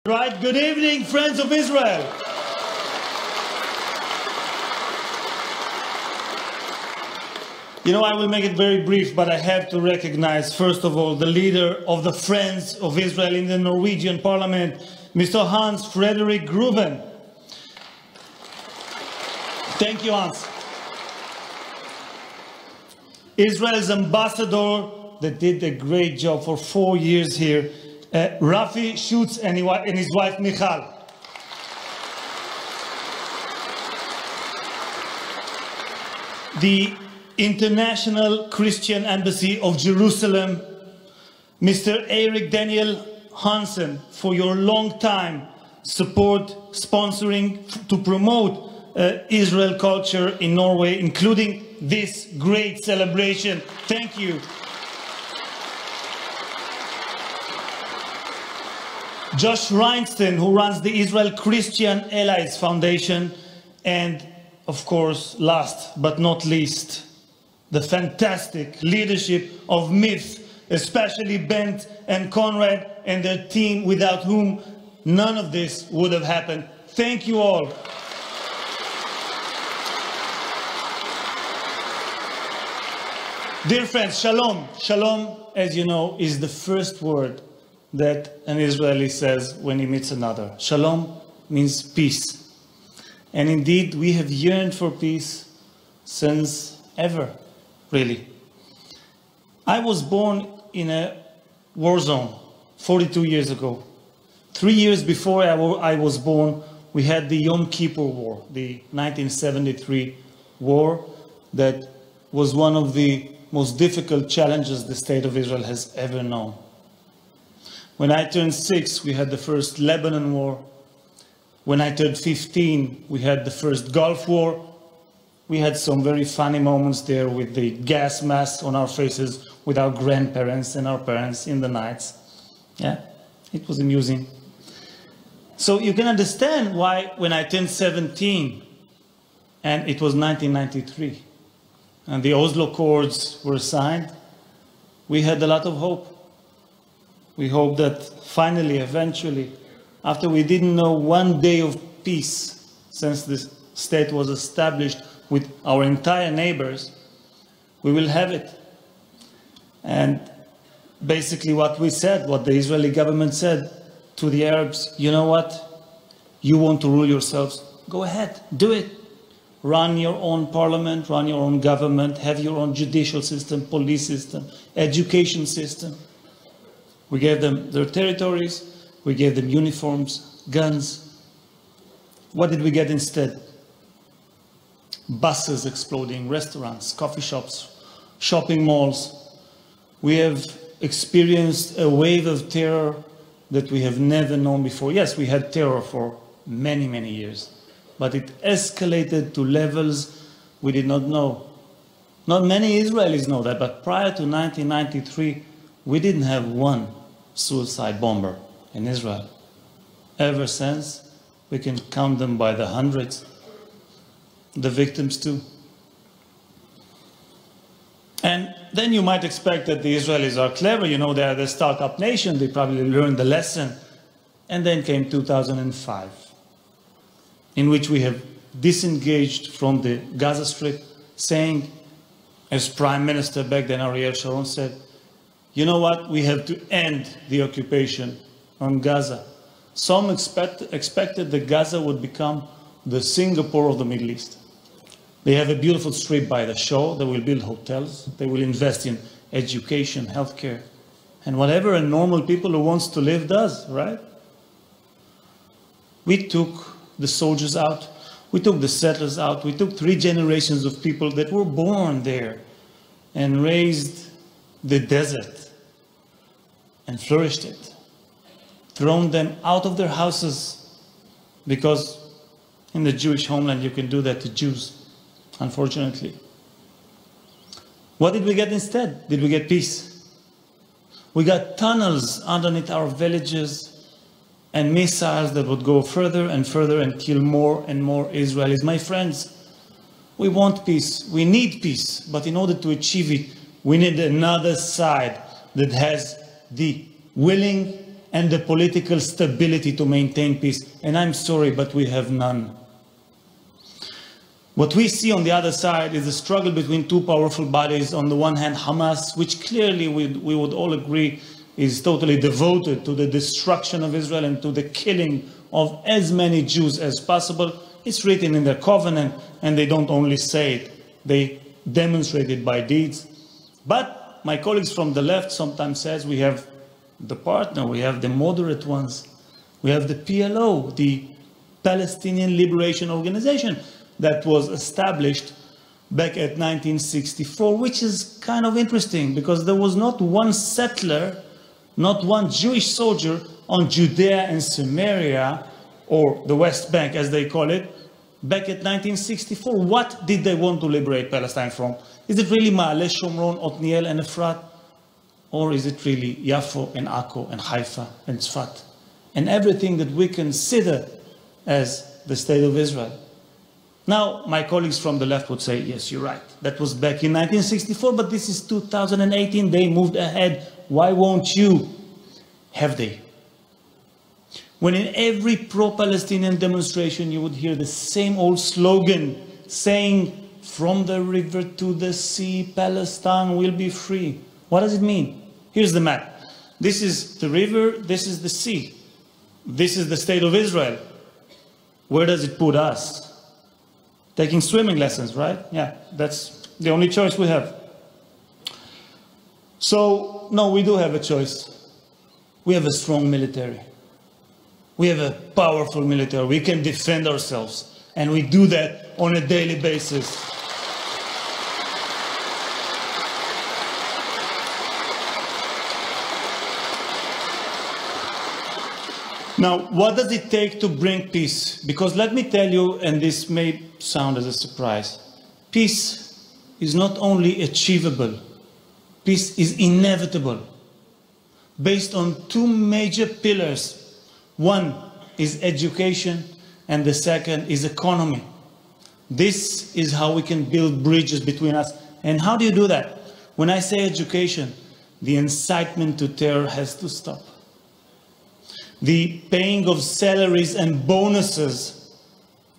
Right, good evening, friends of Israel. You know, I will make it very brief, but I have to recognize, first of all, the leader of the Friends of Israel in the Norwegian Parliament, Mr. Hans Frederick Gruben. Thank you, Hans. Israel's ambassador that did a great job for 4 years here, Rafi Schutz and his wife Michal. The International Christian Embassy of Jerusalem, Mr. Eric Daniel Hansen, for your long time support, sponsoring to promote Israel culture in Norway, including this great celebration. Thank you. Josh Reinston, who runs the Israel Christian Allies Foundation, and of course, last but not least, the fantastic leadership of Myth, especially Bent and Conrad and their team, without whom none of this would have happened. Thank you all. Dear friends, Shalom. Shalom, as you know, is the first word that an Israeli says when he meets another. Shalom means peace. And indeed, we have yearned for peace since ever, really. I was born in a war zone 42 years ago. 3 years before I was born, we had the Yom Kippur War, the 1973 war that was one of the most difficult challenges the state of Israel has ever known. When I turned 6, we had the first Lebanon War. When I turned 15, we had the first Gulf War. We had some very funny moments there with the gas masks on our faces with our grandparents and our parents in the nights. Yeah, it was amusing. So you can understand why when I turned 17, and it was 1993, and the Oslo Accords were signed, we had a lot of hope. We hope that finally, eventually, after we didn't know one day of peace since the state was established with our entire neighbors, we will have it. And basically what we said, what the Israeli government said to the Arabs, you know what? You want to rule yourselves? Go ahead, do it. Run your own parliament, run your own government, have your own judicial system, police system, education system. We gave them their territories, we gave them uniforms, guns. What did we get instead? Buses exploding, restaurants, coffee shops, shopping malls. We have experienced a wave of terror that we have never known before. Yes, we had terror for many, many years, but it escalated to levels we did not know. Not many Israelis know that, but prior to 1993, we didn't have one suicide bomber in Israel. Ever since, we can count them by the hundreds. The victims too. And then you might expect that the Israelis are clever, you know, they are the startup nation, they probably learned the lesson. And then came 2005, in which we have disengaged from the Gaza Strip, saying, as Prime Minister back then, Ariel Sharon said, you know what, we have to end the occupation on Gaza. Some expected that Gaza would become the Singapore of the Middle East. They have a beautiful strip by the shore, they will build hotels, they will invest in education, healthcare, and whatever a normal people who wants to live does, right? We took the soldiers out, we took the settlers out, we took 3 generations of people that were born there and raised the desert and flourished it, thrown them out of their houses, because in the Jewish homeland you can do that to Jews, unfortunately. What did we get instead? Did we get peace? We got tunnels underneath our villages and missiles that would go further and further and kill more and more Israelis. My friends, we want peace, we need peace, but in order to achieve it, we need another side that has the willing and the political stability to maintain peace. And I'm sorry, but we have none. What we see on the other side is a struggle between two powerful bodies. On the one hand, Hamas, which clearly we would all agree is totally devoted to the destruction of Israel and to the killing of as many Jews as possible. It's written in their covenant, and they don't only say it, they demonstrate it by deeds. But my colleagues from the left sometimes says we have the partner, we have the moderate ones, we have the PLO, the Palestinian Liberation Organization, that was established back at 1964, which is kind of interesting because there was not one settler, not one Jewish soldier on Judea and Samaria, or the West Bank as they call it, back at 1964. What did they want to liberate Palestine from? Is it really Ma'ale Shomron, Otniel and Efrat? Or is it really Yafo and Akko and Haifa and Tzfat? And everything that we consider as the state of Israel. Now, my colleagues from the left would say, yes, you're right. That was back in 1964, but this is 2018. They moved ahead. Why won't you? Have they? When in every pro-Palestinian demonstration, you would hear the same old slogan saying, from the river to the sea, Palestine will be free. What does it mean? Here's the map. This is the river, this is the sea. This is the state of Israel. Where does it put us? Taking swimming lessons, right? Yeah, that's the only choice we have. So, no, we do have a choice. We have a strong military. We have a powerful military. We can defend ourselves. And we do that on a daily basis. Now, what does it take to bring peace? Because let me tell you, and this may sound as a surprise, peace is not only achievable, peace is inevitable, based on two major pillars. One is education, and the second is economy. This is how we can build bridges between us. And how do you do that? When I say education, the incitement to terror has to stop. The paying of salaries and bonuses,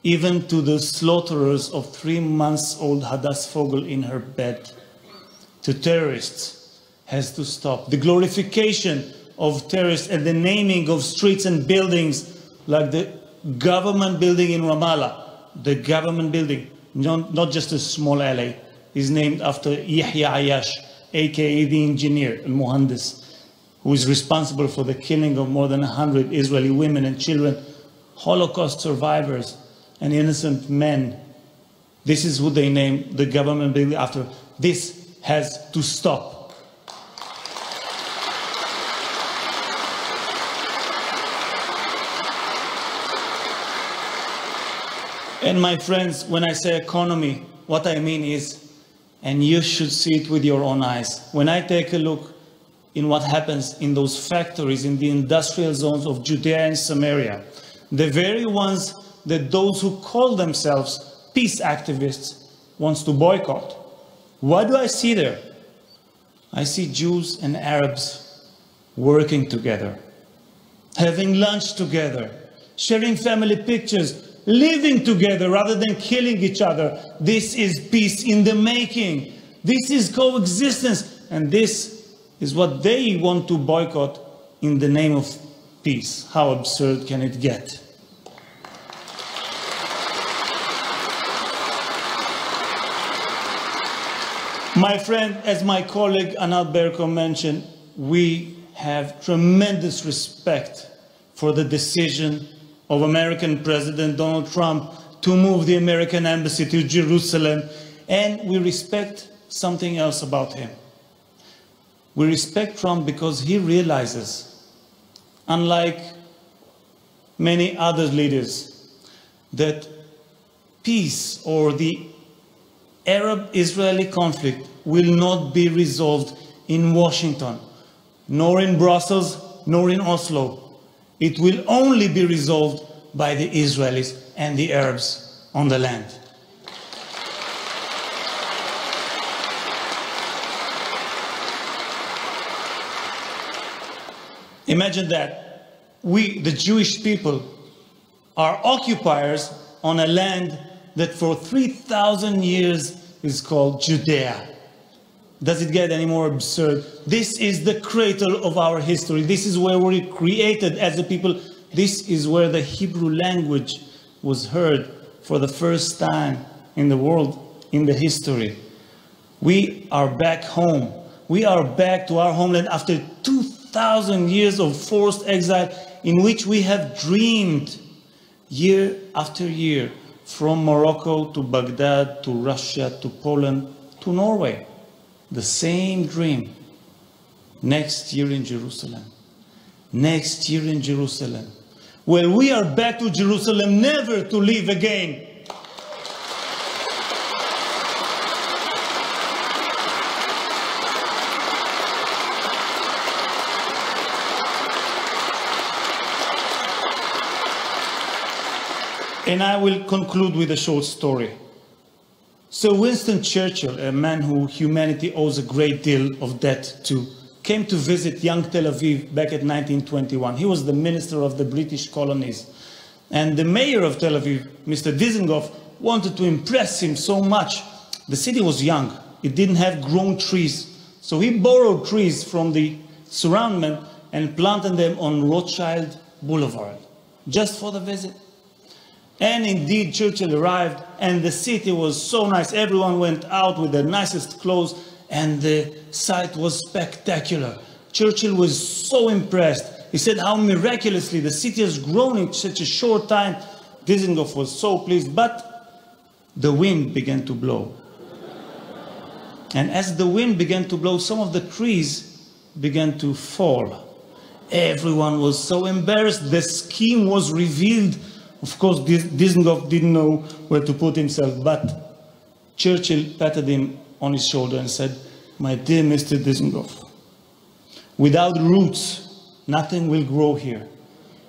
even to the slaughterers of 3-month-old Hadass Fogel in her bed, to terrorists, has to stop. The glorification of terrorists and the naming of streets and buildings like the government building in Ramallah, the government building, not just a small alley, is named after Yahya Ayash, aka the engineer, al-Muhandis, who is responsible for the killing of more than 100 Israeli women and children, Holocaust survivors, and innocent men. This is who they named the government building after. This has to stop. And my friends, when I say economy, what I mean is, and you should see it with your own eyes, when I take a look in what happens in those factories, in the industrial zones of Judea and Samaria, the very ones that those who call themselves peace activists wants to boycott. What do I see there? I see Jews and Arabs working together, having lunch together, sharing family pictures, living together rather than killing each other. This is peace in the making. This is coexistence. And this is what they want to boycott in the name of peace. How absurd can it get? My friend, as my colleague Anat Berko mentioned, we have tremendous respect for the decision of American President Donald Trump to move the American embassy to Jerusalem, and we respect something else about him. We respect Trump because he realizes, unlike many other leaders, that peace or the Arab-Israeli conflict will not be resolved in Washington, nor in Brussels, nor in Oslo. It will only be resolved by the Israelis and the Arabs on the land. Imagine that. we, the Jewish people, are occupiers on a land that for 3,000 years is called Judea. Does it get any more absurd? This is the cradle of our history. This is where we were created as a people. This is where the Hebrew language was heard for the first time in the world, in the history. We are back home. We are back to our homeland after 2,000 years of forced exile in which we have dreamed year after year, from Morocco to Baghdad to Russia to Poland to Norway. The same dream. Next year in Jerusalem. Next year in Jerusalem. Well, we are back to Jerusalem, never to leave again. And I will conclude with a short story. So Winston Churchill, a man who humanity owes a great deal of debt to, came to visit young Tel Aviv back at 1921. He was the minister of the British colonies. And the mayor of Tel Aviv, Mr. Dizengoff, wanted to impress him so much. The city was young. It didn't have grown trees. So he borrowed trees from the surroundment and planted them on Rothschild Boulevard, just for the visit. And indeed, Churchill arrived, and the city was so nice. Everyone went out with the nicest clothes, and the sight was spectacular. Churchill was so impressed. He said how miraculously the city has grown in such a short time. Dizengoff was so pleased, but the wind began to blow. And as the wind began to blow, some of the trees began to fall. Everyone was so embarrassed. The scheme was revealed. Of course, Dizengoff didn't know where to put himself, but Churchill patted him on his shoulder and said, "My dear Mr. Dizengoff, without roots, nothing will grow here.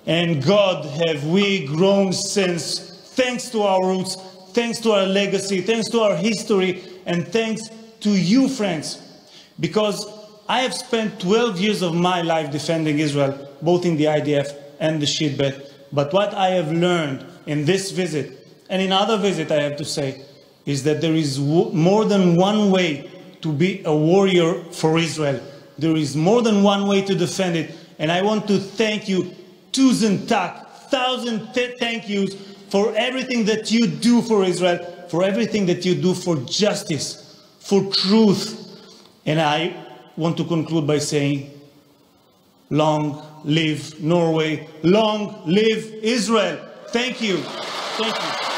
And God, have we grown since, thanks to our roots, thanks to our legacy, thanks to our history, and thanks to you, friends. Because I have spent 12 years of my life defending Israel, both in the IDF and the Shitbet. But what I have learned in this visit, and in other visits, I have to say, is that there is more than one way to be a warrior for Israel. There is more than one way to defend it. And I want to thank you, thousand thank yous, for everything that you do for Israel, for everything that you do for justice, for truth." And I want to conclude by saying, long live Norway, long live Israel. Thank you. Thank you.